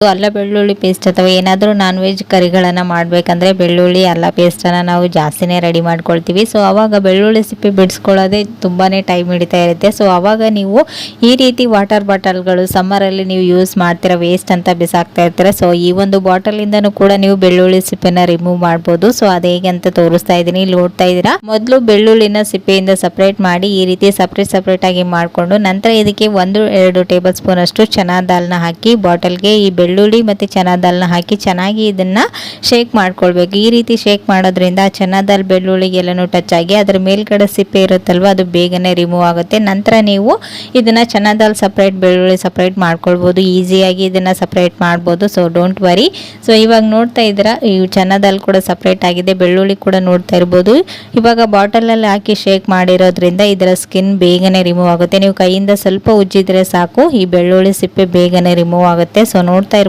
ಅಲ್ಲ ಬೆಳ್ಳುಳ್ಳಿ ಪೇಸ್ಟ್ ಅಥವಾ ಏನಾದರೂ ನಾನ್ ವೆಜ್ ಕರಿಗಳನ್ನು ಮಾಡಬೇಕಂದ್ರೆ ಬೆಳ್ಳುಳ್ಳಿ ಅಲ್ಲ ಪೇಸ್ಟನ್ನು ನಾವು ಜಾಸ್ತಿನೇ ರೆಡಿ ಮಾಡ್ಕೊಳ್ತೀವಿ. ಸೊ ಆವಾಗ ಬೆಳ್ಳುಳ್ಳಿ ಸಿಪ್ಪೆ ಬಿಡಿಸ್ಕೊಳ್ಳೋದೇ ತುಂಬಾ ಟೈಮ್ ಹಿಡಿತಾ ಇರುತ್ತೆ. ಸೊ ಆವಾಗ ನೀವು ಈ ರೀತಿ ವಾಟರ್ ಬಾಟಲ್ಗಳು ಸಮ್ಮರಲ್ಲಿ ನೀವು ಯೂಸ್ ಮಾಡ್ತೀರಾ, ವೇಸ್ಟ್ ಅಂತ ಬಿಸಾಕ್ತಾ ಇರ್ತೀರಾ. ಸೊ ಈ ಒಂದು ಬಾಟಲಿಂದನೂ ಕೂಡ ನೀವು ಬೆಳ್ಳುಳ್ಳಿ ಸಿಪ್ಪೆನ ರಿಮೂವ್ ಮಾಡ್ಬೋದು. ಸೊ ಅದು ಹೇಗೆ ಅಂತ ತೋರಿಸ್ತಾ ಇದ್ದೀನಿ, ಇಲ್ಲಿ ನೋಡ್ತಾ ಇದ್ದೀರಾ. ಮೊದಲು ಬೆಳ್ಳುಳ್ಳಿನ ಸಿಪ್ಪೆಯಿಂದ ಸಪ್ರೇಟ್ ಮಾಡಿ ಈ ರೀತಿ ಸಪ್ರೇಟ್ ಆಗಿ ಮಾಡಿಕೊಂಡು ನಂತರ ಇದಕ್ಕೆ 1-2 ಟೇಬಲ್ ಸ್ಪೂನ್ ಅಷ್ಟು ಚನಾ ದಾಲ್ನ ಹಾಕಿ ಬಾಟಲ್ಗೆ ಈ ಬೆಳ್ಳುಳ್ಳಿ ಮತ್ತು ಚನಾ ದಾಲ್ನ ಹಾಕಿ ಚೆನ್ನಾಗಿ ಇದನ್ನ ಶೇಕ್ ಮಾಡ್ಕೊಳ್ಬೇಕು. ಈ ರೀತಿ ಶೇಕ್ ಮಾಡೋದ್ರಿಂದ ಚನಾ ದಾಲ್ ಬೆಳ್ಳುಳ್ಳಿಗೆಲ್ಲನೂ ಟಚ್ ಆಗಿ ಅದರ ಮೇಲ್ಗಡೆ ಸಿಪ್ಪೆ ಇರುತ್ತಲ್ವ ಅದು ಬೇಗನೆ ರಿಮೂವ್ ಆಗುತ್ತೆ. ನಂತರ ನೀವು ಇದನ್ನ ಚನಾ ದಾಲ್ ಸಪ್ರೇಟ್ ಬೆಳ್ಳುಳ್ಳಿ ಸಪ್ರೇಟ್ ಮಾಡ್ಕೊಳ್ಬೋದು, ಈಸಿಯಾಗಿ ಇದನ್ನ ಸಪ್ರೇಟ್ ಮಾಡ್ಬೋದು. So don't worry. ಸೊ ಇವಾಗ ನೋಡ್ತಾ ಇದ್ದೀರಾ ಈ ಚನಾ ದಾಲ್ ಕೂಡ ಸಪ್ರೇಟ್ ಆಗಿದೆ, ಬೆಳ್ಳುಳ್ಳಿ ಕೂಡ ನೋಡ್ತಾ ಇರ್ಬೋದು. ಇವಾಗ ಬಾಟಲಲ್ಲಿ ಹಾಕಿ ಶೇಕ್ ಮಾಡಿರೋದ್ರಿಂದ ಇದರ ಸ್ಕಿನ್ ಬೇಗನೆ ರಿಮೂವ್ ಆಗುತ್ತೆ. ನೀವು ಕೈಯಿಂದ ಸ್ವಲ್ಪ ಉಜ್ಜಿದ್ರೆ ಸಾಕು, ಈ ಬೆಳ್ಳುಳ್ಳಿ ಸಿಪ್ಪೆ ಬೇಗನೆ ರಿಮೂವ್ ಆಗುತ್ತೆ. ಸೊ ನೋಡ್ತಾ